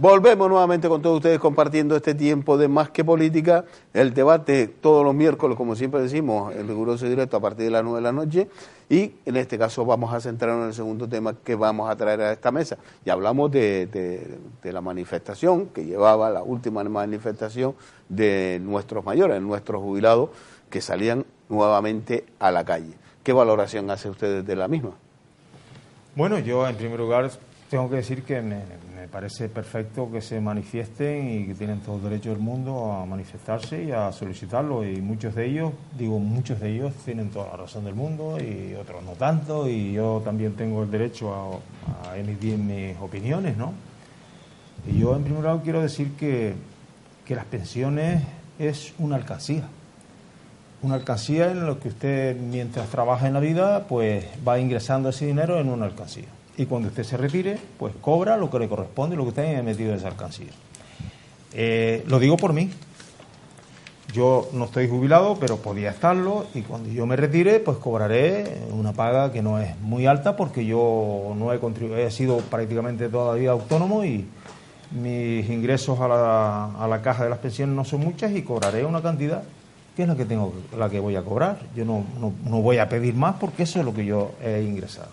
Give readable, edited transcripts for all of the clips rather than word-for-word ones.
Volvemos nuevamente con todos ustedes compartiendo este tiempo de Más que Política, el debate todos los miércoles, como siempre decimos, en riguroso directo a partir de las 9 de la noche, y en este caso vamos a centrarnos en el segundo tema que vamos a traer a esta mesa. Ya hablamos de la manifestación que llevaba, la última manifestación de nuestros mayores, nuestros jubilados, que salían nuevamente a la calle. ¿Qué valoración hace usted de la misma? Bueno, yo en primer lugar tengo que decir que me parece perfecto que se manifiesten y que tienen todo el derecho del mundo a manifestarse y a solicitarlo, y muchos de ellos tienen toda la razón del mundo y otros no tanto, y yo también tengo el derecho a emitir mis opiniones, ¿no? Y yo en primer lugar quiero decir que las pensiones es una alcancía en lo que usted, mientras trabaja en la vida, pues va ingresando ese dinero en una alcancía. Y cuando usted se retire, pues cobra lo que le corresponde, lo que usted haya metido en esa alcancía. Lo digo por mí. Yo no estoy jubilado, pero podía estarlo, y cuando yo me retire, pues cobraré una paga que no es muy alta, porque yo no he sido prácticamente toda la vida autónomo y mis ingresos a la caja de las pensiones no son muchas, y cobraré una cantidad que es la que voy a cobrar. Yo no voy a pedir más, porque eso es lo que yo he ingresado.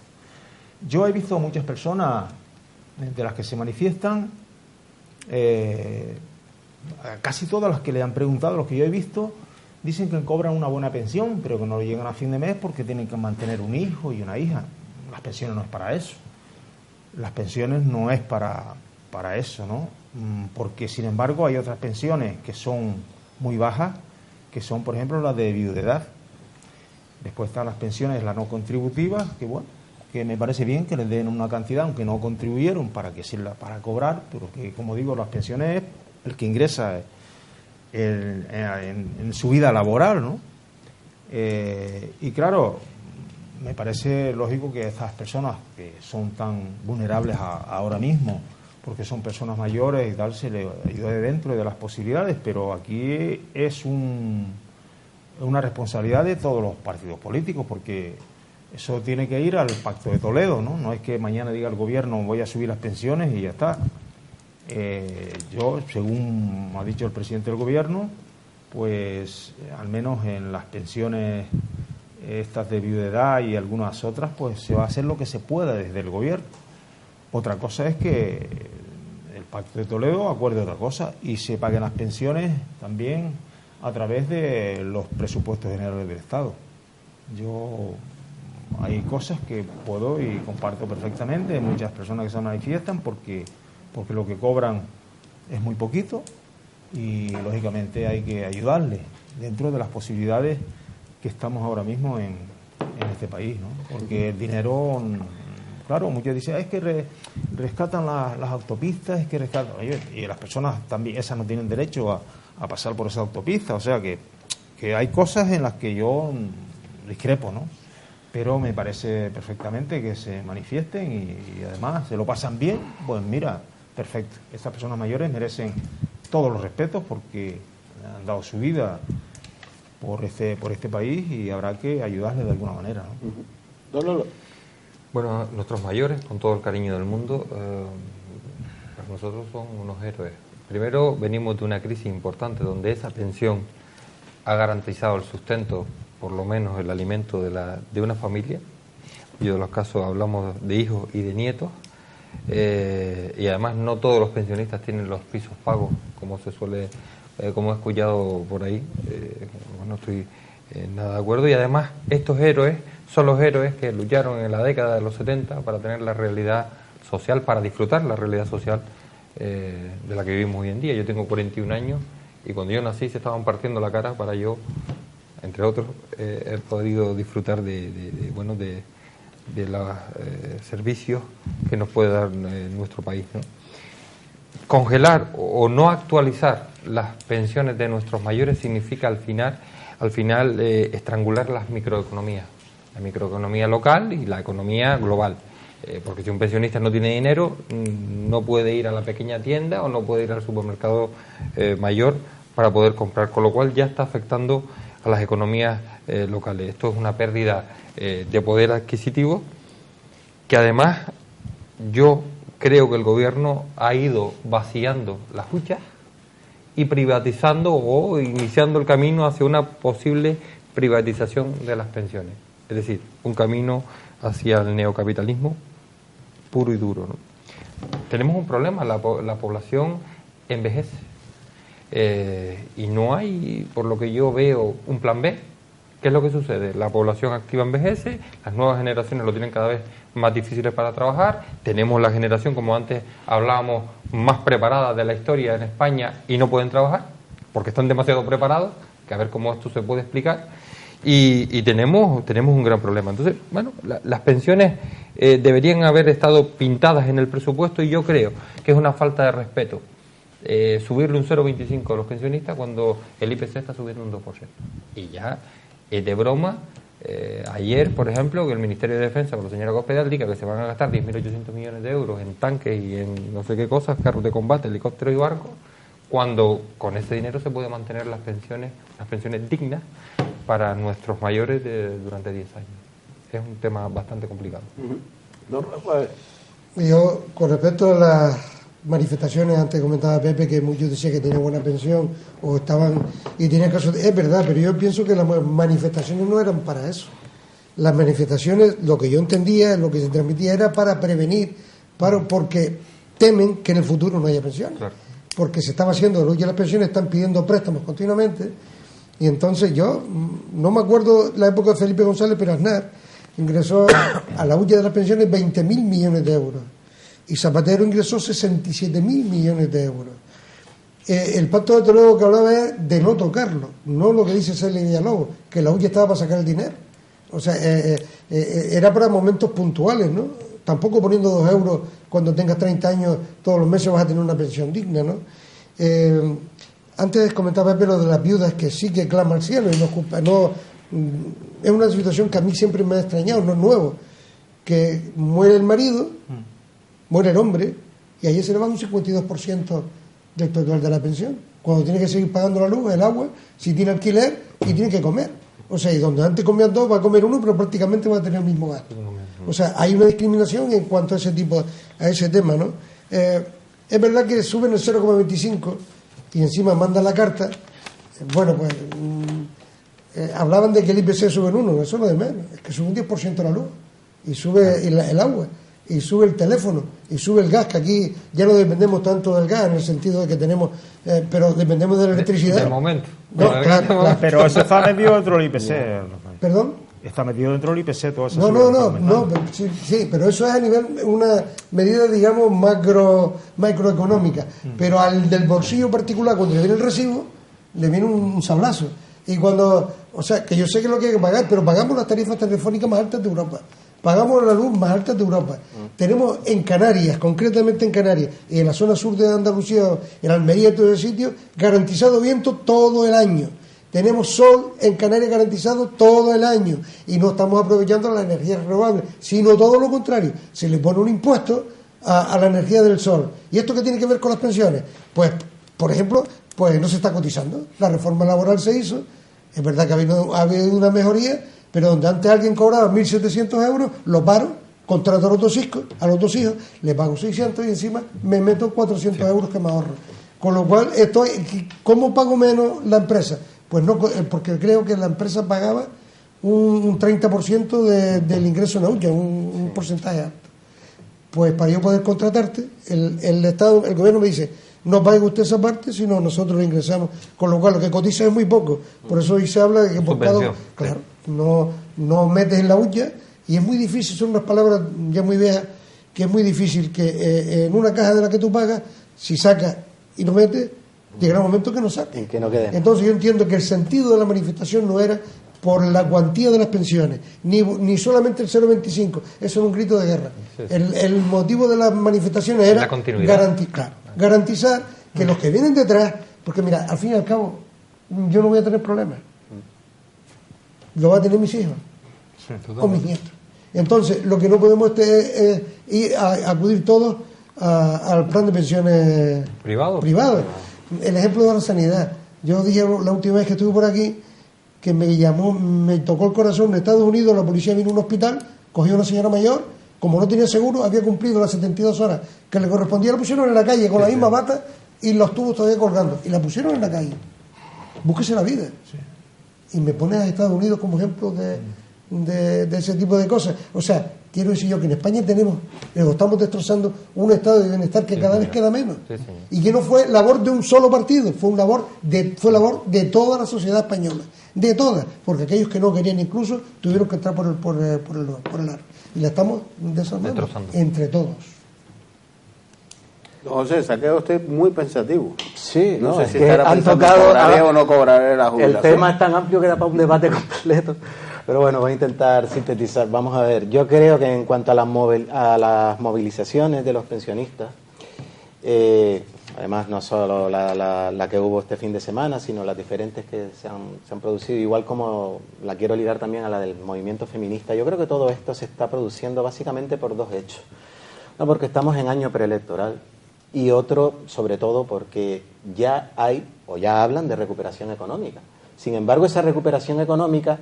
Yo he visto muchas personas de las que se manifiestan, casi todas las que le han preguntado, los que yo he visto, dicen que cobran una buena pensión, pero que no llegan a fin de mes porque tienen que mantener un hijo y una hija. Las pensiones no es para eso. Las pensiones no es para eso, ¿no? Porque, sin embargo, hay otras pensiones que son muy bajas, que son, por ejemplo, las de viudedad. Después están las pensiones, las no contributivas, que me parece bien que les den una cantidad, aunque no contribuyeron, para que sirva para cobrar, pero que, como digo, las pensiones es el que ingresa en su vida laboral, ¿no? Y claro, me parece lógico que estas personas que son tan vulnerables ahora mismo, porque son personas mayores y tal, se les ayude dentro de las posibilidades, pero aquí es una responsabilidad de todos los partidos políticos, porque eso tiene que ir al Pacto de Toledo, ¿no? No es que mañana diga el gobierno voy a subir las pensiones y ya está. Yo, según ha dicho el presidente del gobierno, pues al menos en las pensiones estas de viudedad y algunas otras, pues se va a hacer lo que se pueda desde el gobierno. Otra cosa es que el Pacto de Toledo acuerde otra cosa y se paguen las pensiones también a través de los presupuestos generales del Estado. Hay cosas que puedo y comparto perfectamente, hay muchas personas que se manifiestan porque lo que cobran es muy poquito, y lógicamente hay que ayudarles dentro de las posibilidades que estamos ahora mismo en este país, ¿no? Porque el dinero, claro, muchos dicen, es que rescatan las autopistas, es que rescatan, oye, y las personas también, esas no tienen derecho a pasar por esa autopista, o sea que hay cosas en las que yo discrepo, ¿no? Pero me parece perfectamente que se manifiesten y además se lo pasan bien, pues mira, perfecto. Estas personas mayores merecen todos los respetos porque han dado su vida por este país, y habrá que ayudarles de alguna manera, ¿no? Bueno, nuestros mayores, con todo el cariño del mundo, para nosotros son unos héroes. Primero, venimos de una crisis importante donde esa pensión ha garantizado el sustento, por lo menos el alimento de una familia. Y en los casos hablamos de hijos y de nietos. Y además no todos los pensionistas tienen los pisos pagos, como como he escuchado por ahí. No estoy nada de acuerdo. Y además estos héroes son los héroes que lucharon en la década de los 70 para tener la realidad social, para disfrutar la realidad social de la que vivimos hoy en día. Yo tengo 41 años y cuando yo nací se estaban partiendo la cara para yo, entre otros, he podido disfrutar de los servicios que nos puede dar nuestro país, ¿no? Congelar o no actualizar las pensiones de nuestros mayores significa al final estrangular las microeconomías, la microeconomía local y la economía global, porque si un pensionista no tiene dinero no puede ir a la pequeña tienda o no puede ir al supermercado mayor para poder comprar, con lo cual ya está afectando a las economías locales. Esto es una pérdida de poder adquisitivo que además yo creo que el gobierno ha ido vaciando las huchas y privatizando o iniciando el camino hacia una posible privatización de las pensiones. Es decir, un camino hacia el neocapitalismo puro y duro, ¿no? Tenemos un problema, la población envejece y no hay, por lo que yo veo, un plan B. ¿Qué es lo que sucede? La población activa envejece, las nuevas generaciones lo tienen cada vez más difíciles para trabajar, tenemos la generación, como antes hablábamos, más preparada de la historia en España y no pueden trabajar porque están demasiado preparados, que a ver cómo esto se puede explicar, y tenemos un gran problema. Entonces, bueno, las pensiones deberían haber estado pintadas en el presupuesto y yo creo que es una falta de respeto subirle un 0,25 a los pensionistas cuando el IPC está subiendo un 2%. Y ya, de broma, ayer, por ejemplo, que el Ministerio de Defensa, con la señora Cospedal, diga que se van a gastar 10.800 millones de euros en tanques y en no sé qué cosas, carros de combate, helicópteros y barcos, cuando con ese dinero se puede mantener las pensiones dignas para nuestros mayores durante 10 años. Es un tema bastante complicado. Yo, con respecto a las manifestaciones, antes comentaba Pepe que muchos decían que tenían buena pensión o estaban y tenían casos es verdad, pero yo pienso que las manifestaciones no eran para eso. Las manifestaciones, lo que yo entendía, lo que se transmitía era para prevenir, porque temen que en el futuro no haya pensiones. Claro. Porque se estaba haciendo de las pensiones, están pidiendo préstamos continuamente, y entonces yo no me acuerdo la época de Felipe González, pero Aznar ingresó a la hucha de las pensiones 20.000 millones de euros y Zapatero ingresó 67.000 millones de euros. El pacto de Toledo que hablaba es de no tocarlo, no lo que dice Celia Villalobos, que la hucha estaba para sacar el dinero. O sea, era para momentos puntuales, ¿no? Tampoco poniendo 2 euros cuando tengas 30 años todos los meses vas a tener una pensión digna, ¿no? Antes comentaba Pepe lo de las viudas, que sí que clama al cielo y es una situación que a mí siempre me ha extrañado, no es nuevo, que muere el marido, muere el hombre y ahí se le va un 52% del total de la pensión, cuando tiene que seguir pagando la luz, el agua, si tiene alquiler y tiene que comer. O sea, y donde antes comían 2 va a comer 1, pero prácticamente va a tener el mismo gasto. O sea, hay una discriminación en cuanto a ese tema, ¿no? Es verdad que suben el 0,25 y encima mandan la carta. Bueno, pues hablaban de que el IPC sube en 1, eso no es menos, es que sube un 10% la luz y sube el agua y sube el teléfono y sube el gas, que aquí ya no dependemos tanto del gas en el sentido de que tenemos, pero dependemos de la electricidad. De momento. No, claro. Pero eso está metido dentro del IPC. ¿Perdón? Está metido dentro del IPC todo eso. No, sí, pero eso es a nivel, una medida, digamos, macroeconómica. Pero al del bolsillo particular, cuando le viene el recibo, le viene un sablazo. Y cuando, o sea, que yo sé que es lo que hay que pagar, pero pagamos las tarifas telefónicas más altas de Europa. Pagamos la luz más alta de Europa. Tenemos en Canarias, concretamente en Canarias, y en la zona sur de Andalucía, en Almería y todo ese sitio, garantizado viento todo el año. Tenemos sol en Canarias garantizado todo el año y no estamos aprovechando la energía renovable, sino todo lo contrario. Se le pone un impuesto a la energía del sol. ¿Y esto qué tiene que ver con las pensiones? Pues, por ejemplo, pues no se está cotizando. La reforma laboral se hizo. Es verdad que ha habido una mejoría, pero donde antes alguien cobraba 1.700 euros, lo paro, contrato a los 2 hijos, le pago 600 y encima me meto 400 euros que me ahorro. Con lo cual, ¿cómo pago menos la empresa? Pues no, porque creo que la empresa pagaba un 30% del ingreso en la hucha, un porcentaje alto. Pues para yo poder contratarte, el Estado, el gobierno me dice, no pague usted esa parte, sino nosotros lo ingresamos. Con lo cual, lo que cotiza es muy poco. Por eso hoy se habla de que por cada... Claro, no metes en la hucha y es muy difícil, son unas palabras ya muy viejas, que es muy difícil que en una caja de la que tú pagas, si sacas y no metes, llegará un momento que no saque. Que no quede. Entonces yo entiendo que el sentido de la manifestación no era por la cuantía de las pensiones, ni solamente el 0,25, eso era un grito de guerra. Sí. El motivo de las manifestaciones era garantizar que los que vienen detrás, porque mira, al fin y al cabo, yo no voy a tener problemas. Lo van a tener mis hijos o mis nietos. Entonces, lo que no podemos es ir a acudir todos al plan de pensiones privado. El ejemplo de la sanidad. Yo dije la última vez que estuve por aquí que me tocó el corazón. En Estados Unidos la policía vino a un hospital, cogió a una señora mayor como no tenía seguro, había cumplido las 72 horas que le correspondía, la pusieron en la calle con la misma bata y los tubos todavía colgando, y la pusieron en la calle. Búsquese la vida. Y me pones a Estados Unidos como ejemplo de ese tipo de cosas. O sea, quiero decir yo que en España estamos destrozando un estado de bienestar que cada vez queda menos. Y que no fue labor de un solo partido, fue labor de toda la sociedad española, de todas, porque aquellos que no querían incluso tuvieron que entrar por el ar. Y la estamos destrozando entre todos. José, se ha quedado usted muy pensativo. Sí, no sé si que estará han pensando, tocado ¿cobraré o no cobraré la jubilación? El tema es tan amplio que da para un debate completo. Pero bueno, voy a intentar sintetizar. Vamos a ver, yo creo que en cuanto a las movilizaciones de los pensionistas, además no solo la que hubo este fin de semana, sino las diferentes que se han producido, igual como la quiero ligar también a la del movimiento feminista, yo creo que todo esto se está produciendo básicamente por dos hechos. No, porque estamos en año preelectoral, y otro, sobre todo, porque ya hablan de recuperación económica. Sin embargo, esa recuperación económica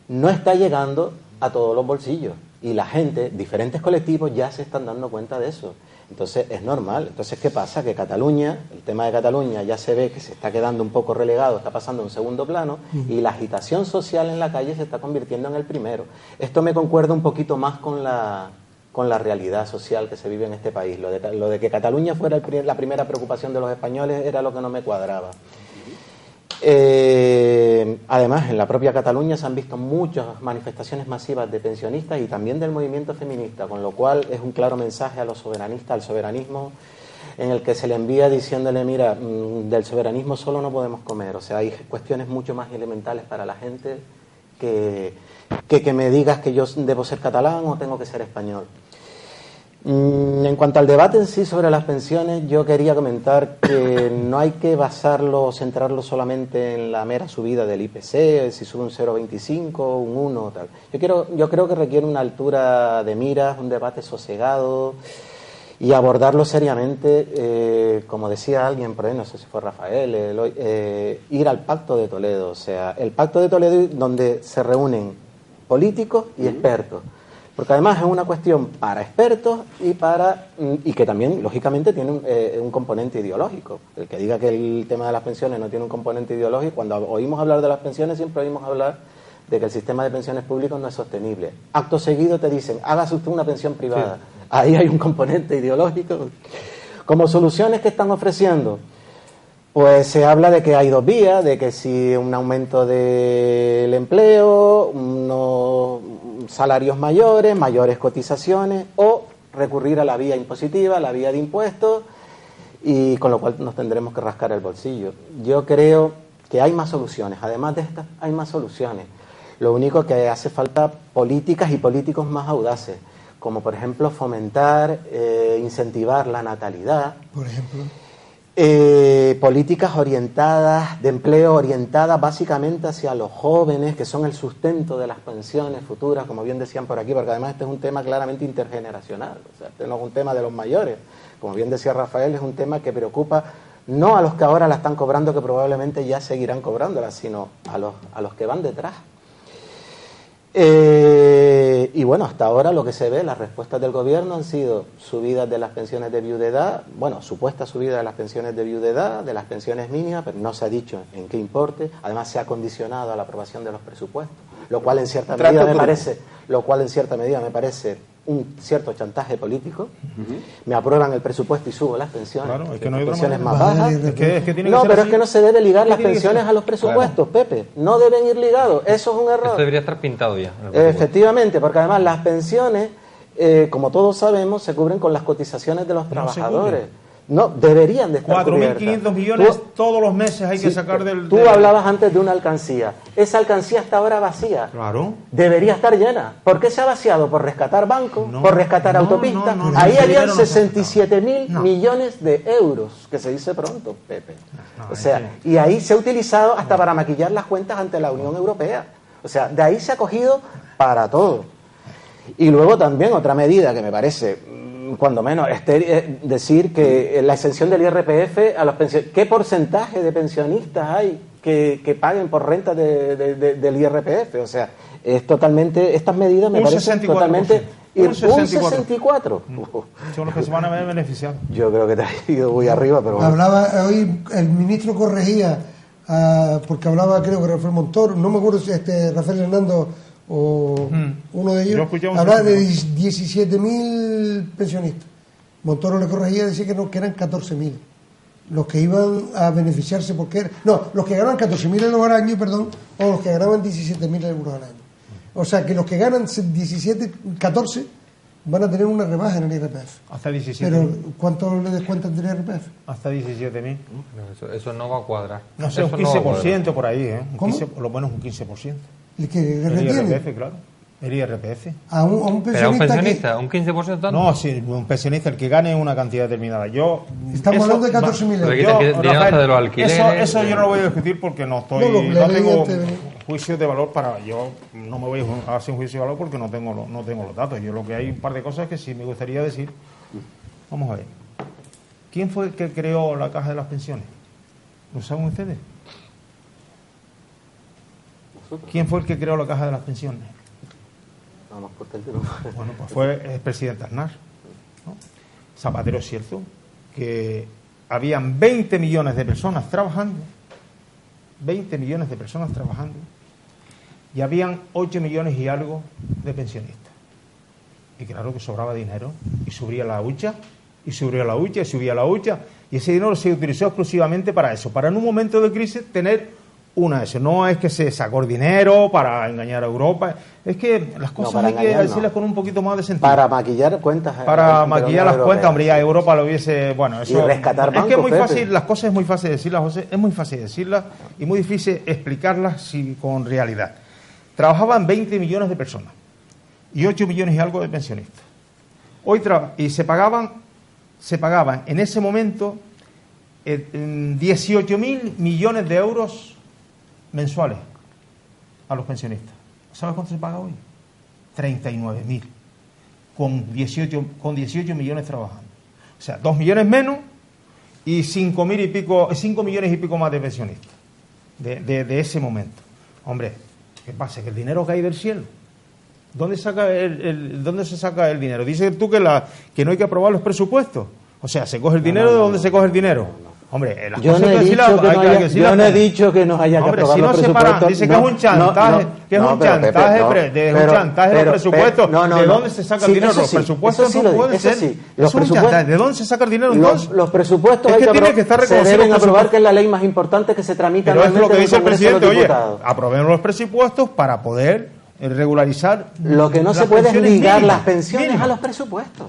no está llegando a todos los bolsillos, y la gente, diferentes colectivos, ya se están dando cuenta de eso. Entonces es normal. Entonces, ¿qué pasa? Que Cataluña, el tema de Cataluña ya se ve que se está quedando un poco relegado, está pasando a un segundo plano, y la agitación social en la calle se está convirtiendo en el primero. Esto me concuerda un poquito más con la realidad social que se vive en este país. Lo de que Cataluña fuera la primera preocupación de los españoles era lo que no me cuadraba. Además, en la propia Cataluña se han visto muchas manifestaciones masivas de pensionistas y también del movimiento feminista, con lo cual es un claro mensaje a los soberanistas, al soberanismo, en el que se le envía diciéndole, mira, del soberanismo solo no podemos comer. O sea, hay cuestiones mucho más elementales para la gente que me digas que yo debo ser catalán o tengo que ser español. En cuanto al debate en sí sobre las pensiones, yo quería comentar que no hay que centrarlo solamente en la mera subida del IPC, si sube un 0,25, un 1, tal. Yo creo que requiere una altura de miras, un debate sosegado y abordarlo seriamente, como decía alguien por ahí, no sé si fue Rafael, ir al Pacto de Toledo. O sea, el Pacto de Toledo donde se reúnen políticos y expertos. Porque además es una cuestión para expertos y que también, lógicamente, tiene un componente ideológico. El que diga que el tema de las pensiones no tiene un componente ideológico, cuando oímos hablar de las pensiones siempre oímos hablar de que el sistema de pensiones públicos no es sostenible. Acto seguido te dicen, hágase usted una pensión privada. Sí. Ahí hay un componente ideológico. Como soluciones que están ofreciendo, pues se habla de que hay dos vías, de que si un aumento del empleo, unos salarios mayores cotizaciones, o recurrir a la vía impositiva, la vía de impuestos, y con lo cual nos tendremos que rascar el bolsillo. Yo creo que hay más soluciones, además de estas hay más soluciones. Lo único que hace falta políticas y políticos más audaces, como por ejemplo fomentar, incentivar la natalidad, por ejemplo. Políticas orientadas, de empleo orientadas básicamente hacia los jóvenes, que son el sustento de las pensiones futuras, como bien decían por aquí, porque además este es un tema claramente intergeneracional. O sea, este no es un tema de los mayores, como bien decía Rafael, es un tema que preocupa no a los que ahora la están cobrando, que probablemente ya seguirán cobrándola, sino a los que van detrás. Y bueno, hasta ahora lo que se ve, las respuestas del gobierno han sido subidas de las pensiones de viudedad, supuesta subida de las pensiones de viudedad, de las pensiones mínimas, pero no se ha dicho en qué importe. Además se ha condicionado a la aprobación de los presupuestos, lo cual en cierta medida me parece un cierto chantaje político. Me aprueban el presupuesto y subo las pensiones. Claro, es que no hay pensiones otra más bajas. Es que tiene no, que ser pero así. es que no se debe ligar las pensiones a los presupuestos, claro. Pepe. No deben ir ligados. Eso es un error. Eso debería estar pintado ya. Efectivamente, porque además las pensiones, como todos sabemos, se cubren con las cotizaciones de los trabajadores. No, deberían de estar 4.500 millones todos los meses hay que sacar del... Tú hablabas antes de una alcancía. Esa alcancía está ahora vacía. Claro. Debería estar llena. ¿Por qué se ha vaciado? ¿Por rescatar bancos? ¿Por rescatar autopistas? Ahí habían 67.000 millones de euros, que se dice pronto, Pepe. O sea, y ahí se ha utilizado hasta para maquillar las cuentas ante la Unión Europea. O sea, de ahí se ha cogido para todo. Y luego también otra medida que me parece... cuando menos, decir que la exención del IRPF a los pensionistas, ¿qué porcentaje de pensionistas hay que paguen por renta del IRPF? O sea, es totalmente, estas medidas me parecen totalmente Y un 64. Son los que se van a ver beneficiados. Yo creo que te has ido muy arriba, pero... Hablaba hoy, el ministro corregía, porque hablaba, creo que Rafael Montoro, no me acuerdo si Rafael Hernando o uno de ellos, hablaba de 17.000 pensionistas. Montoro le corregía, decía que, no, que eran 14.000 los que iban a beneficiarse, porque los que ganaban 14.000 euros al año, perdón, o los que ganaban 17.000 euros al año. O sea, que los que ganan 14 van a tener una rebaja en el IRPF. Hasta 17.000. Pero ¿cuánto le descuentan del IRPF? Hasta 17.000. Eso no va a cuadrar. No sé, un 15% por ahí, ¿eh? ¿Cómo? Lo bueno es un 15%. ¿El que El IRPF, claro. El IRPF. A un ¿Pero a un pensionista? que... ¿Un 15% tanto? No, sí, un pensionista, el que gane una cantidad determinada. Estamos hablando de 14.000 euros. Rafael, de los alquileres, eso yo no lo voy a discutir porque no tengo juicio de valor para... Yo no me voy a hacer un juicio de valor porque no tengo los datos. Yo lo que hay un par de cosas que sí me gustaría decir. Vamos a ver. ¿Quién fue el que creó la Caja de las Pensiones? ¿Lo saben ustedes? ¿Quién fue el que creó la Caja de las Pensiones? Bueno, pues fue el presidente Aznar, ¿no? Zapatero es cierto que habían 20 millones de personas trabajando, 20 millones de personas trabajando, y habían 8 millones y algo de pensionistas. Y claro que sobraba dinero, y subía la hucha, y subía la hucha, y subía la hucha, y ese dinero se utilizó exclusivamente para eso, para en un momento de crisis tener una de esas. No es que se sacó el dinero para engañar a Europa, es que las cosas hay que decirlas con un poquito más de sentido. Para maquillar cuentas. Para maquillar las cuentas, hombre, ya Europa lo hubiese... Bueno, eso... Y rescatar bancos, es que es muy Pepe. fácil, las cosas es muy fácil decirlas, José, es muy fácil decirlas y muy difícil explicarlas con realidad. Trabajaban 20 millones de personas y 8 millones y algo de pensionistas. Y se pagaban en ese momento 18.000 millones de euros mensuales a los pensionistas. ¿Sabes cuánto se paga hoy? 39.000 con 18 millones trabajando. O sea, 2 millones menos y 5 millones y pico más de pensionistas de ese momento. Hombre, ¿qué pasa? Que el dinero cae del cielo. ¿Dónde se saca el dinero? Dices tú que no hay que aprobar los presupuestos. O sea, ¿se coge el dinero? ¿De dónde se coge el dinero? Hombre, las yo cosas no he dicho que no haya que aprobar los presupuestos. Dice que es un chantaje, es un chantaje de los presupuestos. ¿De dónde se saca el dinero? Los presupuestos no pueden ser. Es un chantaje. ¿De dónde se saca el dinero entonces? Los presupuestos se deben aprobar, que es la ley más importante que se tramita anualmente. Pero es lo que dice el presidente, oye, diputados. aprobemos los presupuestos para poder regularizar. Lo que no se puede es ligar las pensiones a los presupuestos.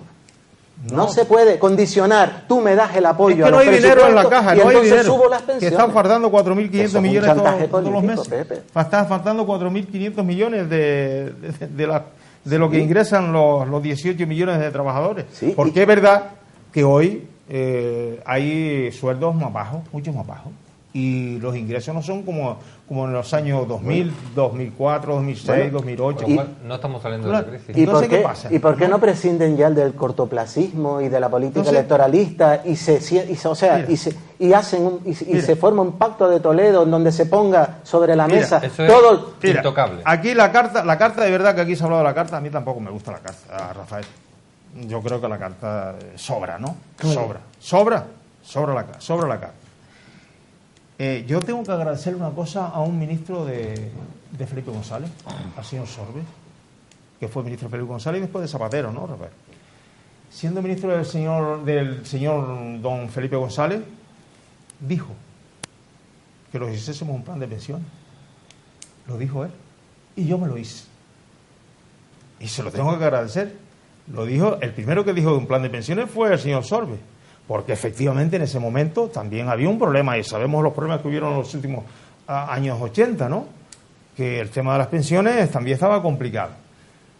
No se puede condicionar, tú me das el apoyo a los presupuestos. Es que no hay dinero en la caja, no hay dinero. Subo las pensiones. Que están faltando 4.500 millones todos los meses. Pepe. Están faltando 4.500 millones de lo que ingresan los 18 millones de trabajadores. Sí, porque es verdad que hoy hay sueldos más bajos, mucho más bajos. Y los ingresos no son como en los años 2000, 2004, 2006, 2008. No estamos saliendo de la crisis. Entonces, ¿qué pasa? ¿Y por qué no prescinden ya del cortoplacismo y de la política electoralista y se forma un pacto de Toledo en donde se ponga sobre la mesa todo? Intocable. Aquí la carta de verdad que aquí se ha hablado de la carta, a mí tampoco me gusta la carta, Rafael. Yo creo que la carta sobra, ¿no? Claro. Sobra la carta. Yo tengo que agradecerle una cosa a un ministro de Felipe González, al señor Sorbe, que fue ministro de Felipe González y después de Zapatero, ¿no, Rafael? Siendo ministro del señor don Felipe González, dijo que los hiciésemos un plan de pensiones. Lo dijo él. Y yo me lo hice. Y se lo tengo que agradecer. Lo dijo, el primero que dijo de un plan de pensiones fue el señor Sorbe. Porque efectivamente en ese momento también había un problema, y sabemos los problemas que hubieron en los últimos años 80, ¿no? Que el tema de las pensiones también estaba complicado.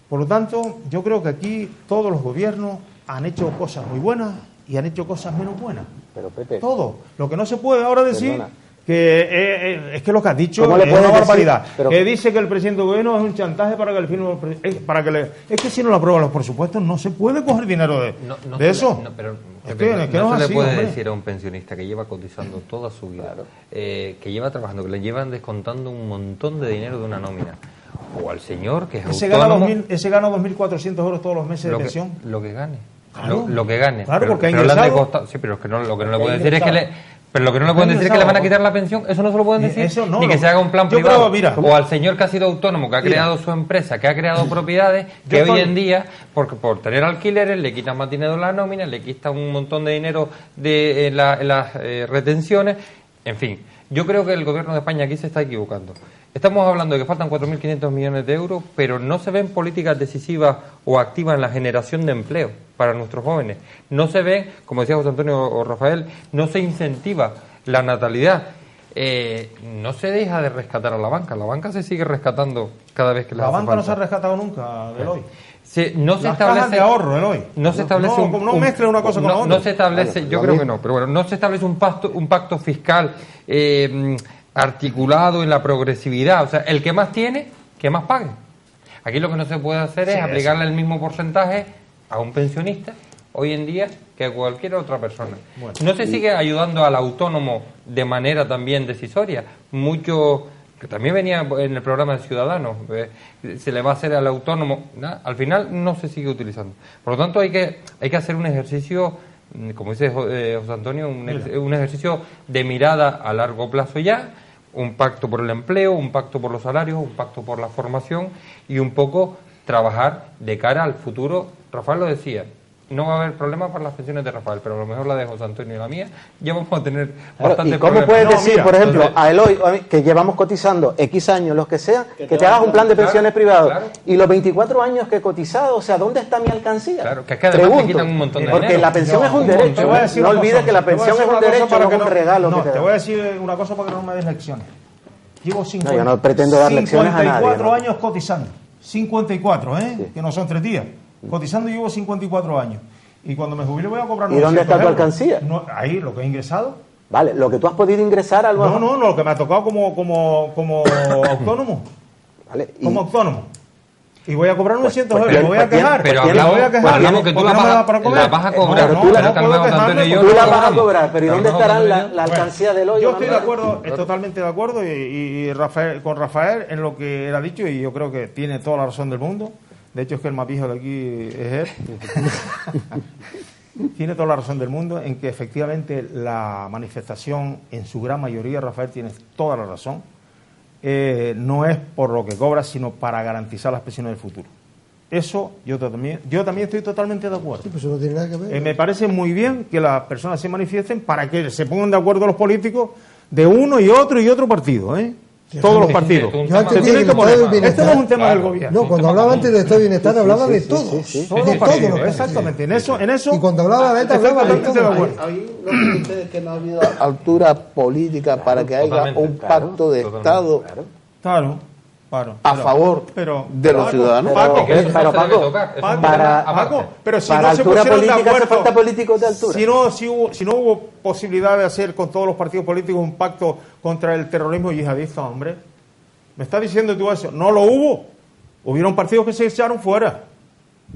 Por lo tanto, yo creo que aquí todos los gobiernos han hecho cosas muy buenas y han hecho cosas menos buenas. Pero Pepe, todo. Lo que no se puede ahora decir... Perdona. Que es que lo que has dicho es una barbaridad. Que dice que el presidente del gobierno es un chantaje para que el firme es que si no lo aprueban los presupuestos no se puede coger dinero de eso. No se le puede decir a un pensionista que lleva cotizando toda su vida, que lleva trabajando, que le llevan descontando un montón de dinero de una nómina, o al señor que es Ese gana autónomo. 2.400 euros todos los meses de pensión. Lo que gane. Claro. Lo que gane. Claro, porque pero le han de ingresado. costar- sí, pero es que no, lo que no le pueden decir es que pero lo que no le pueden decir es que le van a quitar la pensión, eso no se lo pueden decir, Eso no, ni que se haga un plan yo privado. creo, mira, o al señor que ha sido autónomo, que ha creado su empresa, que ha creado propiedades, que Yo hoy estoy- en día, porque por tener alquileres, le quitan más dinero en la nómina, le quitan un montón de dinero en las retenciones, en fin. Yo creo que el gobierno de España aquí se está equivocando. Estamos hablando de que faltan 4.500 millones de euros, pero no se ven políticas decisivas o activas en la generación de empleo para nuestros jóvenes. No se ve, como decía José Antonio o Rafael, no se incentiva la natalidad. No se deja de rescatar a la banca se sigue rescatando cada vez que le La hace banca no falta. se ha rescatado nunca, Eloy. No se Las establece cajas de ahorro, Eloy. no se establece no mezcle una cosa con la otra. no se establece, yo creo que no, pero bueno, no se establece un pacto fiscal articulado en la progresividad, o sea, el que más tiene, que más pague. Aquí lo que no se puede hacer es aplicarle el mismo porcentaje a un pensionista hoy en día que a cualquier otra persona. Bueno. No se sigue ayudando al autónomo de manera también decisoria. Mucho, que también venía en el programa de Ciudadanos, se le va a hacer al autónomo, al final no se sigue utilizando. Por lo tanto, hay que hacer un ejercicio, como dice José Antonio, un ejercicio de mirada a largo plazo ya, un pacto por el empleo, un pacto por los salarios, un pacto por la formación y un poco trabajar de cara al futuro. Rafael lo decía, no va a haber problema para las pensiones de Rafael, pero a lo mejor la de José Antonio y la mía ya vamos a tener bastante ¿Y cómo problemas. puedes No, decir, mira, por ejemplo, entonces- a Eloy, que llevamos cotizando X años, los que sea, que te hagas un plan de pensiones claro, privado? claro. Y los 24 años que he cotizado, o sea, ¿dónde está mi alcancía? Claro, que es que además te Pregunto, quitan un montón de porque dinero. la pensión No, es un un derecho. montón. Te voy a decir No una olvides cosa, que la te voy a pensión decir es un una cosa derecho, para no que es un regalo. No, que te te dan. voy a decir una cosa para que no me des lecciones. Llevo 50, yo no pretendo dar lecciones a nadie, 54 ¿no? años cotizando. 54, Sí. que no son 3 días. Cotizando llevo 54 años. Y cuando me jubile voy a cobrar ¿Y dónde 900 está tu euros. alcancía? No, ahí, lo que he ingresado. Vale, lo que tú has podido ingresar al No, lo que me ha tocado como autónomo. Vale, y- Como autónomo. Y voy a cobrar 900 pues euros. Me voy a bien, quejar. Pero Pues hablamos, me voy a quejar. hablamos que tú porque la no me da vas, para comer. la vas a cobrar, pero ¿no? tú la- Pero que a lo mejor José Antonio y yo tú no la vas a cobramos. cobrar, pero ¿y Pero dónde a lo mejor estará José Antonio y la yo- alcancía del hoyo? Yo estoy de Manuel? acuerdo, totalmente de acuerdo y Rafael, con Rafael en lo que él ha dicho, y yo creo que tiene toda la razón del mundo. De hecho, es que el más viejo de aquí es él. Tiene toda la razón del mundo en que efectivamente la manifestación, en su gran mayoría, Rafael, tiene toda la razón, no es por lo que cobra, sino para garantizar las pensiones del futuro. Eso yo también estoy totalmente de acuerdo. Sí, pues eso no tiene nada que ver. Me parece muy bien que las personas se manifiesten para que se pongan de acuerdo los políticos de uno y otro partido, ¿eh? Todos los partidos. Yo Yo antes Se dije tienen que que poner. el estado del Esto no es un bienestar- tema del gobierno. No, cuando hablaba antes de estado de bienestar, hablaba de todos. sí. Todos los partidos, exactamente. En eso. Y cuando hablaba de ETA, hablaba de Perfectamente de todo. acuerdo. Ahí no creen ustedes que no ha habido altura política para que haya totalmente, un pacto de totalmente, Estado Claro. a favor de los ciudadanos. Paco, Que eso no Pero, se debe Paco, tocar, eso es Paco, un tema para- aparte. Paco, pero si para no se altura pusieron de política hace acuerdo, falta políticos de altura. si no hubo posibilidad de hacer con todos los partidos políticos un pacto contra el terrorismo yihadista, hombre, me estás diciendo tú eso, no lo hubo. Hubieron partidos que se echaron fuera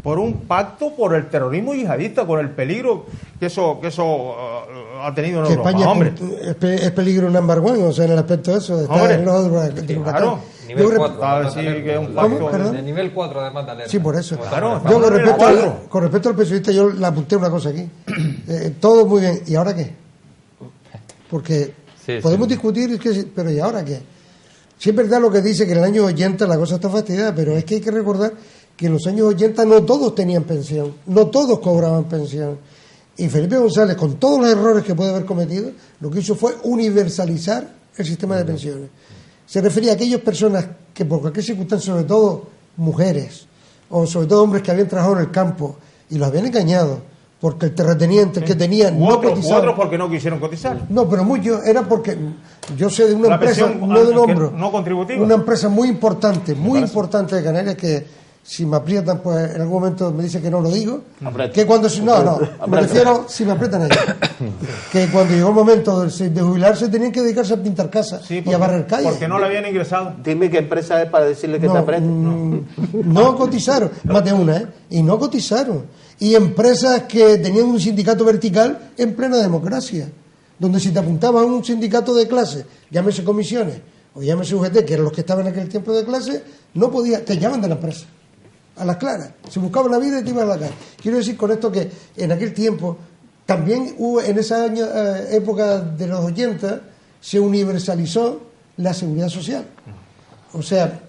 por un pacto por el terrorismo yihadista, con el peligro que eso ha tenido en Que Europa, España hombre. es peligro number one, o sea, en el aspecto de eso, de estar Hombre, en los huracán. claro. Nivel Yo creo- 4. a ver si que es un ¿Cómo? pacto. Perdón. De nivel 4 además de alerta. Sí, por eso. Claro, Yo estamos en el cuatro. con respecto al pensionista, yo le apunté una cosa aquí. Todo muy bien. ¿Y ahora qué? Porque Sí, podemos sí. discutir, pero ¿y ahora qué? Sí es verdad lo que dice que en el año 80 la cosa está fastidiada, pero es que hay que recordar que en los años 80 no todos tenían pensión, no todos cobraban pensión. Y Felipe González, con todos los errores que puede haber cometido, lo que hizo fue universalizar el sistema de pensiones. Se refería a aquellas personas que por cualquier circunstancia, sobre todo mujeres, o sobre todo hombres que habían trabajado en el campo y los habían engañado, porque el terrateniente, el que tenía, U no otros cotizaba. porque no quisieron cotizar. No, pero muchos era porque yo sé de una La empresa, pensión, no de un que hombro, no contributiva. una empresa muy importante de Canarias que si me aprietan, pues en algún momento me dice que no lo digo, que cuando me refiero si me aprietan ellos, que cuando llegó el momento de jubilarse tenían que dedicarse a pintar casas Sí, y a barrer calles. porque no le habían ingresado. Dime qué empresa es para decirle que te aprende. No cotizaron, más de una, y no cotizaron. Y empresas que tenían un sindicato vertical en plena democracia, donde si te apuntabas a un sindicato de clase, llámese comisiones, o llámese UGT, que eran los que estaban en aquel tiempo de clase, no podía, te llaman de la empresa, a las claras, se buscaba la vida y te iban a la calle. Quiero decir con esto que en aquel tiempo, también hubo, en esa época de los 80, se universalizó la seguridad social. O sea,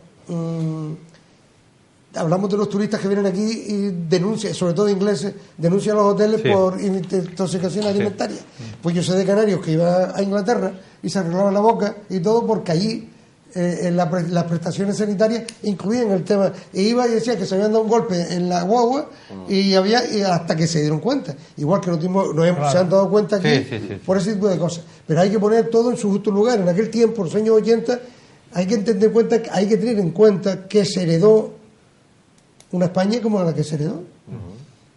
hablamos de los turistas que vienen aquí y denuncian, sobre todo ingleses, denuncian a los hoteles por intoxicación alimentaria. Pues yo sé de canarios que iba a Inglaterra y se arreglaban la boca y todo porque allí las prestaciones sanitarias incluían el tema. E iba y decía que se habían dado un golpe en la guagua y hasta que se dieron cuenta. Igual que se han dado cuenta aquí por ese tipo de cosas. Pero hay que poner todo en su justo lugar. En aquel tiempo, en los años 80, hay que tener en cuenta que se heredó una España como la que se heredó.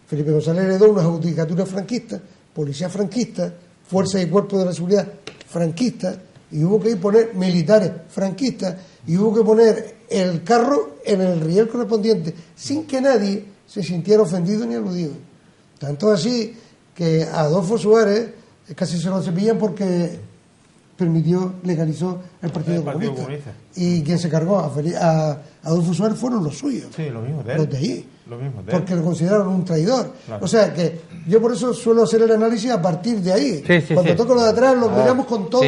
Felipe González heredó una judicatura franquista, policía franquista, fuerzas y cuerpos de la seguridad franquistas, y hubo que poner militares franquistas, y hubo que poner el carro en el riel correspondiente, sin que nadie se sintiera ofendido ni aludido. Tanto así que a Adolfo Suárez casi se lo cepillan porque legalizó el Partido Comunista. Y quien se cargó a Adolfo Suárez fueron los suyos. Sí, lo mismo de él. Los de allí. Lo mismo de él. Porque lo consideraron un traidor. Claro. O sea que yo por eso suelo hacer el análisis a partir de ahí. Cuando toco lo de atrás, lo miramos con todo.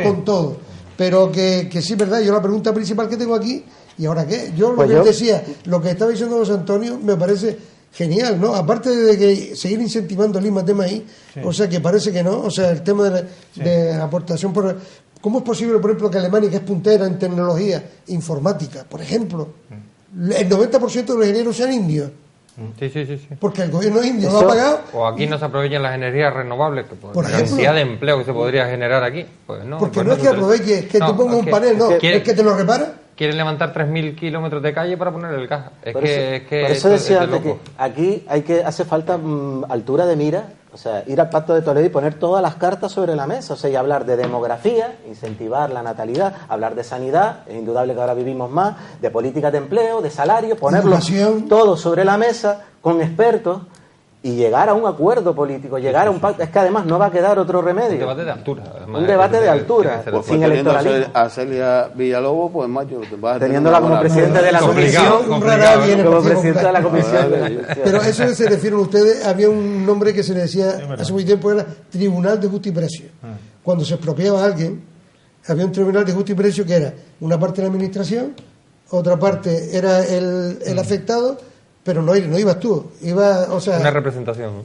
Con todo. Pero que sí, verdad, yo la pregunta principal que tengo aquí, ¿y ahora qué? Yo lo que decía, lo que estaba diciendo José Antonio, me parece genial, ¿no? Aparte de que seguir incentivando el I+D+I, maíz, o sea que parece que no, o sea, el tema de aportación ¿cómo es posible, por ejemplo, que Alemania, que es puntera en tecnología informática, por ejemplo, el 90% de los ingenieros sean indios? Sí. Porque el gobierno indio lo ha pagado. O aquí no se aprovechan las energías renovables, que por la ejemplo, cantidad de empleo que se podría generar aquí. Pues no, porque pues no es que aproveches, que tú pongas un panel, no, es que te lo repara. Quieren levantar 3.000 kilómetros de calle para poner el gas. Por eso decía antes que aquí hace falta altura de mira, o sea, ir al Pacto de Toledo y poner todas las cartas sobre la mesa, o sea, y hablar de demografía, incentivar la natalidad, hablar de sanidad, es indudable que ahora vivimos más, de políticas de empleo, de salario, ponerlo todo sobre la mesa con expertos y llegar a un acuerdo político, llegar a un pacto. Es que además no va a quedar otro remedio. Un debate de altura. Además, un debate de altura, sin electoralismo. A Celia Villalobos, pues macho, teniéndola como presidente de la comisión, como presidente de la comisión. Pero eso que se refieren ustedes, había un nombre que se le decía hace muy tiempo, era Tribunal de Justicia y Precio. Cuando se expropiaba a alguien, había un Tribunal de Justicia y Precio que era una parte de la administración, otra parte era el afectado, pero no ibas tú, o sea, una representación.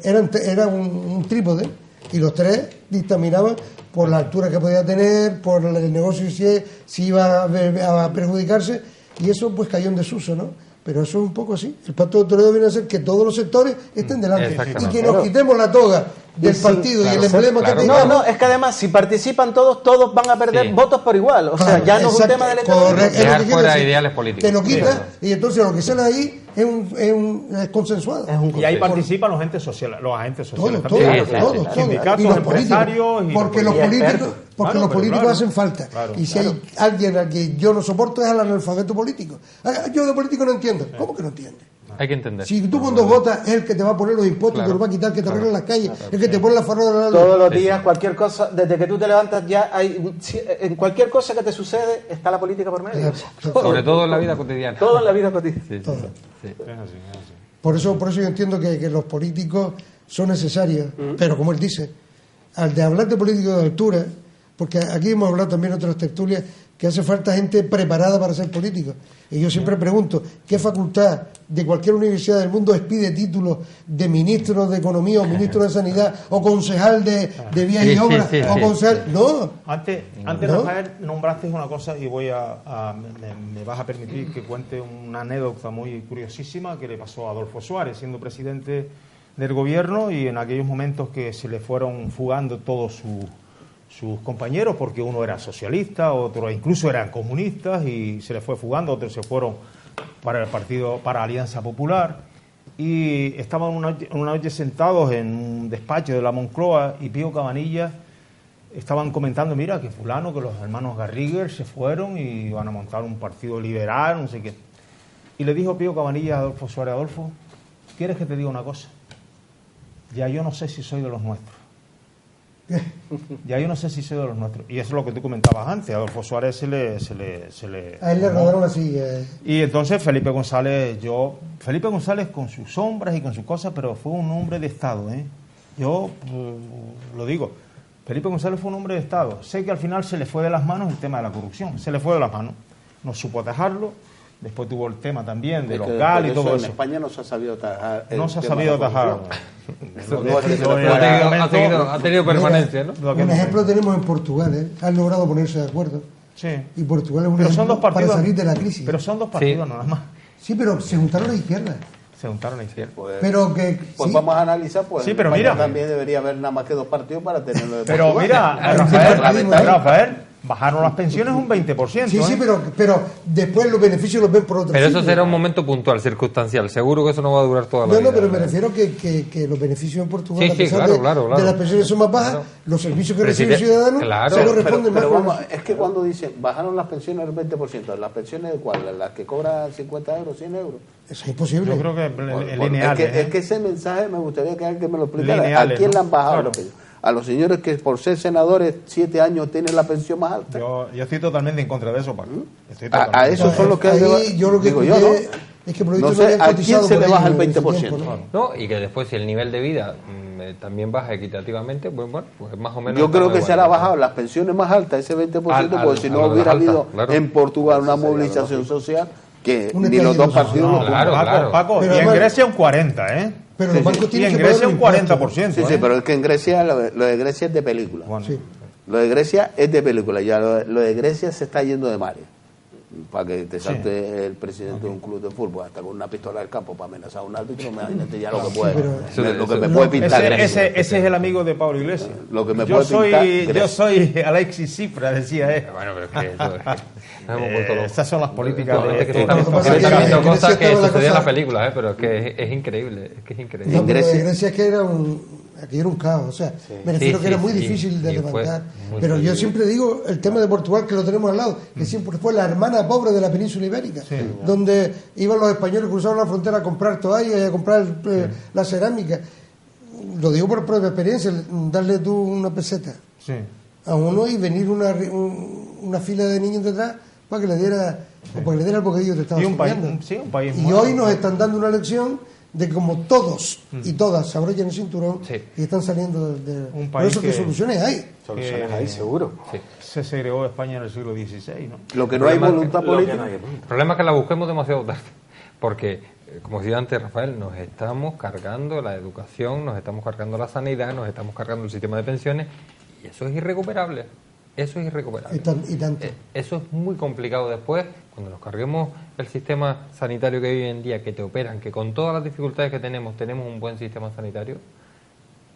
Era un trípode y los tres dictaminaban por la altura que podía tener, por el negocio si iba a perjudicarse, y eso pues cayó en desuso, ¿no? Pero eso es un poco así. El Pacto de Toledo viene a ser que todos los sectores estén delante y que nos quitemos la toga del partido y el emblema que tengamos. No, es que además si participan todos van a perder votos por igual. O sea, ya no es un tema de electoralismo. Dejar fuera ideales políticos. Te lo quitas y entonces lo que sale ahí es consensuado. Y ahí participan los agentes sociales también. Todos. Sindicatos, y los empresarios. Porque los políticos hacen falta. Y si hay alguien al que yo no soporto es al analfabeto político. Yo de político no entiendo. ¿Cómo que no entiende? Hay que entender. Si tú cuando votas es el que te va a poner los impuestos, te los va a quitar, que te arregla las calles, el que te pone la farola de la luz. Todos los días, cualquier cosa, desde que tú te levantas ya en cualquier cosa que te sucede está la política por medio. Sobre todo en la vida cotidiana. Todo en la vida cotidiana. Sí. Por eso yo entiendo que los políticos son necesarios, pero como él dice, al de hablar de políticos de altura, porque aquí hemos hablado también en otras tertulias que hace falta gente preparada para ser político. Y yo siempre pregunto, ¿qué facultad de cualquier universidad del mundo expide títulos de ministro de Economía o ministro de Sanidad o concejal de Vías y Obras o concejal? No. Antes Rafael, nombraste una cosa y me vas a permitir que cuente una anécdota muy curiosísima que le pasó a Adolfo Suárez, siendo presidente del gobierno, y en aquellos momentos que se le fueron fugando todos sus compañeros, porque uno era socialista, otros incluso eran comunistas, y se les fue fugando, otros se fueron para Alianza Popular, y estaban una noche sentados en un despacho de la Moncloa, y Pío Cabanillas estaban comentando, mira, que fulano, que los hermanos Garrigues se fueron y van a montar un partido liberal, no sé qué. Y le dijo Pío Cabanillas a Adolfo Suárez: Adolfo, ¿quieres que te diga una cosa? Ya yo no sé si soy de los nuestros. Ya yo no sé si soy de los nuestros. Y eso es lo que tú comentabas antes. A Adolfo Suárez se le A él le rodaron así. Y entonces Felipe González con sus sombras y con sus cosas, pero fue un hombre de Estado, ¿eh? Yo lo digo, Felipe González fue un hombre de Estado. Sé que al final se le fue de las manos el tema de la corrupción, se le fue de las manos. No supo atajarlo. Después tuvo el tema también de los GAL y todo eso. En España no se ha sabido atajar. No se ha sabido atajar. Ha tenido permanencia, ¿no? Un ejemplo tenemos en Portugal, ¿eh? Han logrado ponerse de acuerdo. Sí. Y Portugal es un Pero son ejemplo dos partidos, para salir de la crisis. Pero son dos partidos nada más. Sí, pero se juntaron las izquierdas. Se juntaron a izquierda. Pero que Pues sí. vamos a analizar, pues Sí, pero en España mira. también debería haber nada más que 2 partidos para tenerlo de Pero Portugal. mira, Rafael, bajaron las pensiones un 20%. Sí, ¿eh? pero después los beneficios los ven por otro Pero eso sitio. será un momento puntual, circunstancial. Seguro que eso no va a durar toda la vida. No, pero me refiero que los beneficios en Portugal, Sí, a pesar sí, claro. de las pensiones son más bajas, Claro. los servicios que Pero recibe el si te- ciudadano claro. se Pero corresponden más con vamos, es que cuando dicen bajaron las pensiones el 20%, ¿las pensiones de cuál? ¿Las que cobran 50 euros, 100 euros? eso es imposible. Yo creo que es lineal. Es que ese mensaje me gustaría que alguien me lo explicara. Lineales, ¿A quién le han ¿no? bajado Claro. los pensiones? A los señores que por ser senadores 7 años tienen la pensión más alta. Yo estoy totalmente en contra de eso, Paco. Estoy A totalmente. esos son los que hay Ahí yo lo que digo escuché yo, ¿no? es que por lo No visto sé, habían ¿a cotizado quién se por le baja ello el en ese 20%? tiempo, ¿no? No, y que después si el nivel de vida también baja equitativamente, pues más o menos. Yo creo estamos que se le ha igual. bajado las pensiones más altas, ese 20%, porque si a no lo de hubiera alta, habido claro. en Portugal una movilización social que Un ni los dos estallido partidos social. lo Claro, Paco, claro. Paco, Pero y en además- Grecia un 40, ¿eh? Pero Sí, los bancos Y tienen en que Grecia pagar un los impuestos. 40%. Sí, ¿eh? pero es que en Grecia lo de Grecia es de película. Bueno, Sí. Lo de Grecia es de película, ya lo de Grecia se está yendo de mares. Para que te salte el presidente de un club de fútbol hasta con una pistola del campo para amenazar a un árbitro, imagínate ya lo que puede, pero- lo que me puede pintar. ese es el amigo de Pablo Iglesias. Lo que me yo puede soy pintar yo Grecia. soy Alexis Tsipras, decía él. Bueno, pero es que eso es que nos hemos vuelto locos. Esas son las políticas Últimamente de que estamos lo que pasa es que estamos viendo en Grecia cosas que estaba la sucedían en las cosa- películas, pero es que es increíble, es que es increíble. No, En pero Grecia- de Grecia es que aquello era un caos, o sea, me refiero Sí, que era sí, muy sí. difícil de Y fue levantar. muy Pero yo difícil. siempre digo el tema de Portugal, que lo tenemos al lado, que siempre fue la hermana pobre de la península ibérica, donde iban los españoles, cruzaban la frontera a comprar toallas y a comprar la cerámica. Lo digo por propia experiencia, darle tú una peseta Sí. a uno y venir una fila de niños detrás para que le diera el bocadillo que te estaba Y un país, soñando. sí, un país Y muy- hoy nos están dando una lección de como todos y todas se abrollan el cinturón Sí. y están saliendo de Un por país eso que que- soluciones hay. Soluciones ahí, seguro. Sí. Se segregó España en el siglo XVI, ¿no? Lo que no hay voluntad política. El problema es que la busquemos demasiado tarde, porque, como decía antes Rafael, nos estamos cargando la educación, nos estamos cargando la sanidad, nos estamos cargando el sistema de pensiones, y eso es irrecuperable. Eso es irrecuperable. Y tanto. Eso es muy complicado después, cuando nos carguemos el sistema sanitario que hay hoy en día, que te operan, que con todas las dificultades que tenemos un buen sistema sanitario,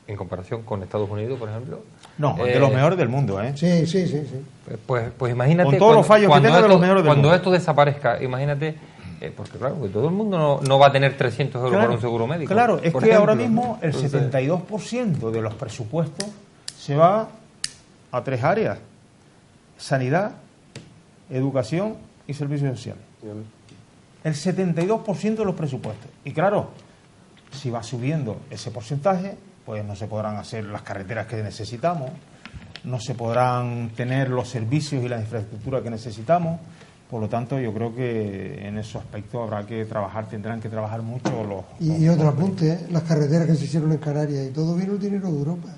en comparación con Estados Unidos, por ejemplo. No, de los mejores del mundo, ¿eh? Sí. Pues imagínate. Con todos los fallos que tenga, de los mejores del Cuando mundo. esto desaparezca, imagínate. Porque claro, que todo el mundo no va a tener 300 euros para un seguro médico. Claro, es por que ahora ejemplo, mismo ¿no? el Entonces, 72% de los presupuestos se va a 3 áreas: sanidad, educación y servicios sociales. El 72% de los presupuestos. Y claro, si va subiendo ese porcentaje, pues no se podrán hacer las carreteras que necesitamos, no se podrán tener los servicios y la infraestructura que necesitamos. Por lo tanto, yo creo que en ese aspecto habrá que trabajar, tendrán que trabajar mucho Y otro apunte, las carreteras que se hicieron en Canarias y todo vino el dinero de Europa.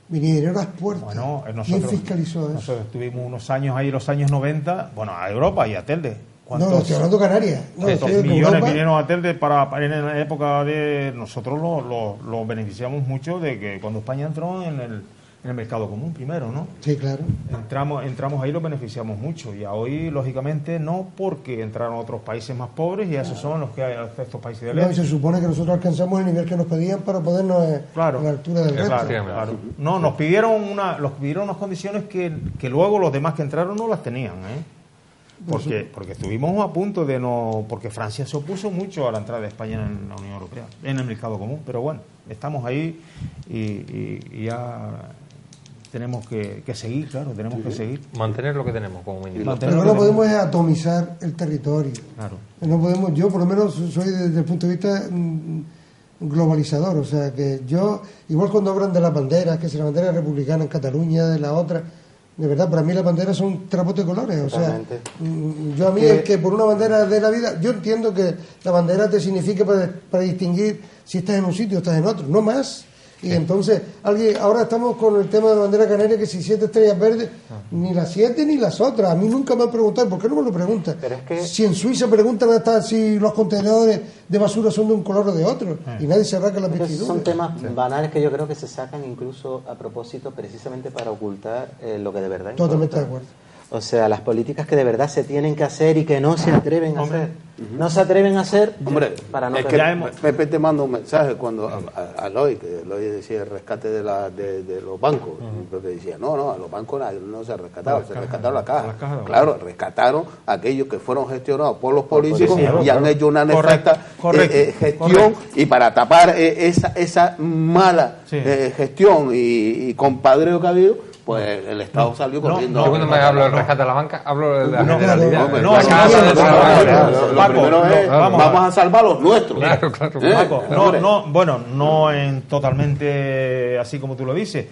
Vino dinero a las puertas. Bueno, ¿Quién nosotros, fiscalizó eso? nosotros tuvimos unos años ahí, los años 90, bueno, a Europa y a Telde. No, estoy hablando de Canarias. No, ¿Cuántos estoy de millones Europa. vinieron a Telde para en la época de... Nosotros lo beneficiamos mucho de que cuando España entró en el mercado común primero, ¿no? Sí, claro. Entramos ahí, lo beneficiamos mucho. Y a hoy, lógicamente, no, porque entraron otros países más pobres y esos son los que hay estos países del No, y este. se supone que nosotros alcanzamos el nivel que nos pedían para podernos Claro. a la altura del resto. Claro. Claro. No, nos pidieron unas condiciones que luego los demás que entraron no las tenían, ¿eh? Porque estuvimos a punto de no... Porque Francia se opuso mucho a la entrada de España en la Unión Europea, en el mercado común. Pero bueno, estamos ahí y ya tenemos que seguir, claro, tenemos que seguir. mantener lo que tenemos como mínimo. Pero no podemos atomizar el territorio. Claro. No podemos, yo por lo menos soy desde el punto de vista globalizador. O sea, que yo, igual cuando hablan de las banderas, que si la bandera republicana en Cataluña, de la otra, de verdad, para mí las banderas son trapos de colores. O sea, yo a mí el que por una bandera de la vida, yo entiendo que la bandera te significa para distinguir si estás en un sitio o estás en otro, no más. Y entonces, ahora estamos con el tema de la bandera canaria, que si 7 estrellas verdes, ni las 7 ni las otras. A mí nunca me han preguntado, ¿por qué no me lo preguntan? Pero es que... Si en Suiza preguntan hasta si los contenedores de basura son de un color o de otro, y nadie se arranca las vestiduras. Son temas banales que yo creo que se sacan incluso a propósito, precisamente para ocultar lo que de verdad importa. Totalmente de acuerdo. O sea, las políticas que de verdad se tienen que hacer y que no se atreven a hacer. No se atreven a hacer para no... Es que Pepe te manda un mensaje cuando a Eloy, que Eloy decía el rescate de los bancos. Pepe decía, no, a los bancos no se rescataron, se rescataron la caja. Claro, rescataron a aquellos que fueron gestionados por los políticos y han hecho una nefasta gestión, y para tapar esa mala gestión y compadreo que ha habido, pues el Estado salió corriendo. Yo cuando me hablo del rescate de la banca, hablo de la generalidad. Lo primero es, vamos a salvar los nuestros. Claro. Paco, no en totalmente así como tú lo dices.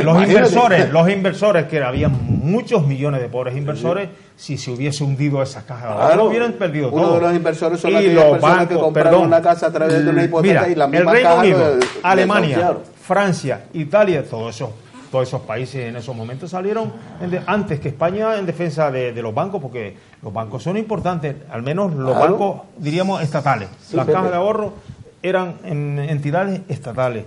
Los inversores, que habían muchos millones de pobres inversores, si se hubiese hundido esa caja, lo hubieran perdido todo. Uno de los inversores son aquellas personas que compraron una casa a través de una hipoteca y la misma el Reino caja Unido, Alemania, Francia, Italia, todos esos países en esos momentos salieron antes que España en defensa de los bancos, porque los bancos son importantes, al menos los bancos, diríamos, estatales. Las cajas de ahorro eran entidades estatales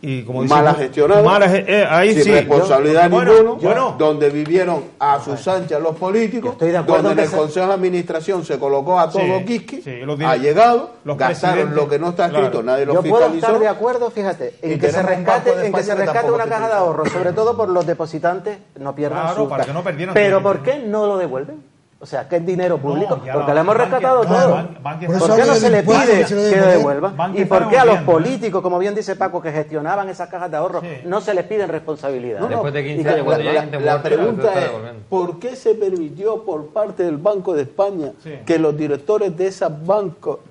y como dice, malas gestionadas, ahí sin sí, responsabilidad ninguno, donde vivieron a sus anchas los políticos, donde en el Consejo de Administración se colocó a todo Quisqui, ha llegado, gastaron lo que no está escrito, nadie lo fiscalizó. Yo puedo estar de acuerdo, fíjate, en que se rescate una caja de ahorro, sobre todo por los depositantes, no pierdan su para que no perdieran. Pero ¿por qué no lo devuelven? O sea, que es dinero público, porque le hemos rescatado todo. ¿Por qué no se le pide que lo devuelvan? ¿Y por qué a los políticos, como bien dice Paco, que gestionaban esas cajas de ahorro, no se les piden responsabilidad? Después de 15 años, cuando ya hay gente la pregunta es, ¿por qué se permitió por parte del Banco de España que los directores de esas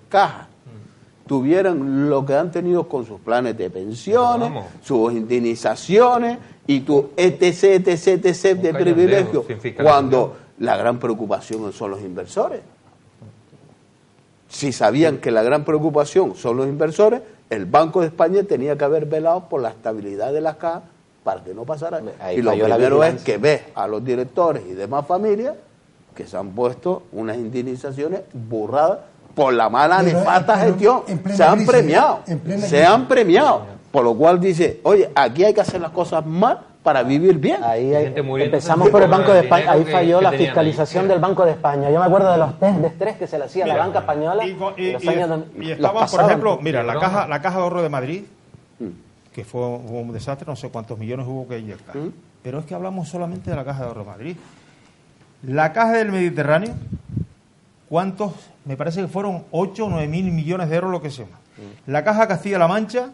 cajas tuvieran lo que han tenido con sus planes de pensiones, sus indemnizaciones y tu etc de privilegios, cuando la gran preocupación son los inversores? Si sabían que la gran preocupación son los inversores, el Banco de España tenía que haber velado por la estabilidad de las cajas para que no pasara. Y lo primero es que ves a los directores y demás familias que se han puesto unas indemnizaciones burradas por la mala, nefasta gestión. Se han premiado. Por lo cual dice, oye, aquí hay que hacer las cosas mal para vivir bien. Empezamos por el Banco de España, ahí falló la fiscalización del Banco de España. Yo me acuerdo de los test de estrés que se le hacía a la banca española. Y estaba, por ejemplo, mira, la caja de ahorro de Madrid, que fue un desastre, no sé cuántos millones hubo que inyectar. Pero es que hablamos solamente de la caja de ahorro de Madrid. La caja del Mediterráneo, ¿cuántos? Me parece que fueron 8 o 9 mil millones de euros, lo que sea. La caja Castilla-La Mancha,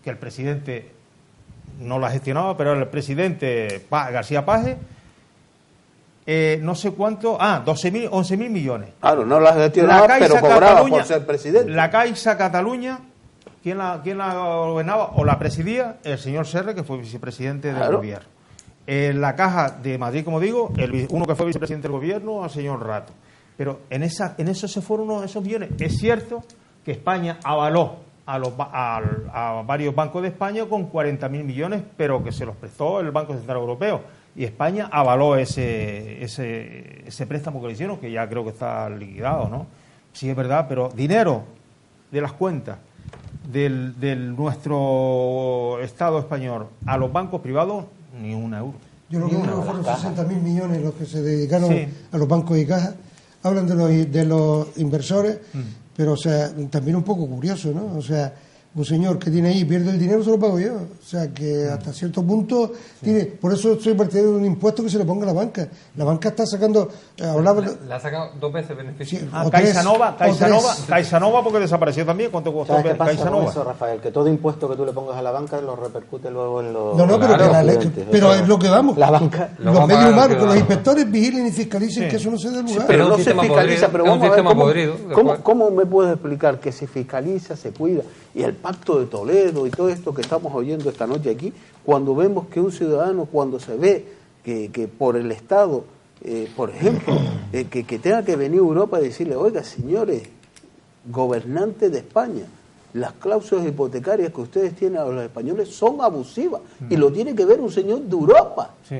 que el presidente no la gestionaba, pero el presidente García Paje, no sé cuánto, 11 mil millones. Claro, no la gestionaba, pero cobraba por ser presidente. La Caixa Cataluña, ¿quién la gobernaba o la presidía? El señor Serra, que fue vicepresidente del gobierno. La Caja de Madrid, como digo, uno que fue vicepresidente del gobierno, al señor Rato. Pero en eso se fueron esos millones. Es cierto que España avaló a varios bancos de España con 40.000 millones, pero que se los prestó el Banco Central Europeo. Y España avaló ese préstamo que le hicieron, que ya creo que está liquidado, ¿no? Sí, es verdad, pero dinero de las cuentas del nuestro Estado español a los bancos privados, ni un euro. Yo lo que creo que fueron 60.000 millones los que se dedicaron a los bancos y cajas. Hablan de los inversores, pero o sea, también un poco curioso, ¿no? O sea, un señor que tiene ahí y pierde el dinero, se lo pago yo. O sea que hasta cierto punto tiene. Por eso soy partidario de un impuesto que se le ponga a la banca. La banca está sacando. Hablaba. Le ha sacado 2 veces beneficio. Sí, CaixaNova porque desapareció también. ¿Cuánto costó ¿Sabes qué pasa con CaixaNova? eso, Rafael? Que todo impuesto que tú le pongas a la banca lo repercute luego en los... No, pero, Claro, que la ley, clientes. pero Eso, es lo que vamos. la banca... Lo Los va a medios pagar humanos, el que los ciudadano. inspectores vigilen y fiscalicen que eso no se dé lugar. Pero Es no un se sistema fiscaliza, podrido, pero es un vamos a ver sistema podrido, después. ¿cómo me puedes explicar que se fiscaliza, se cuida, y el Pacto de Toledo y todo esto que estamos oyendo esta noche aquí, cuando vemos que un ciudadano, cuando se ve que por el Estado, por ejemplo, que tenga que venir a Europa y decirle, oiga, señores, gobernantes de España, las cláusulas hipotecarias que ustedes tienen a los españoles son abusivas, y lo tiene que ver un señor de Europa. Sí.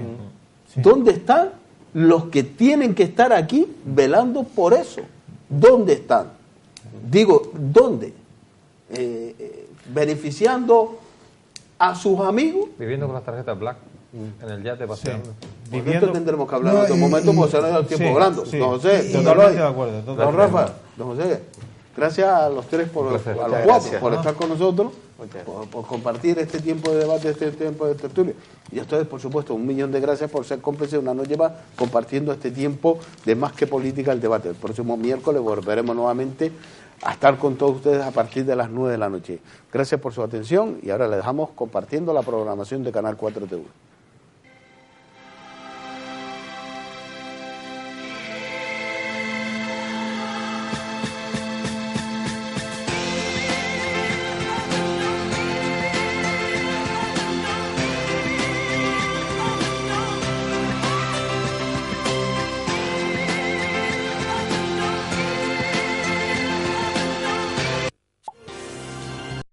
¿Dónde están los que tienen que estar aquí velando por eso? ¿Dónde están? Digo, ¿dónde? Beneficiando a sus amigos. Viviendo con las tarjetas Black en el yate paseando. Porque esto tendremos que hablar en otro momento porque se nos da el tiempo grande. Sí, Don José, totalmente de acuerdo. Don Rafa, don José, gracias a los tres, a los cuatro, por estar con nosotros, por compartir este tiempo de debate, este tiempo de tertulia. Y a ustedes, por supuesto, 1.000.000 de gracias por ser cómplices una noche más compartiendo este tiempo de Más que Política, el debate. El próximo miércoles volveremos nuevamente a estar con todos ustedes a partir de las 9 de la noche. Gracias por su atención y ahora les dejamos compartiendo la programación de Canal 4 TV.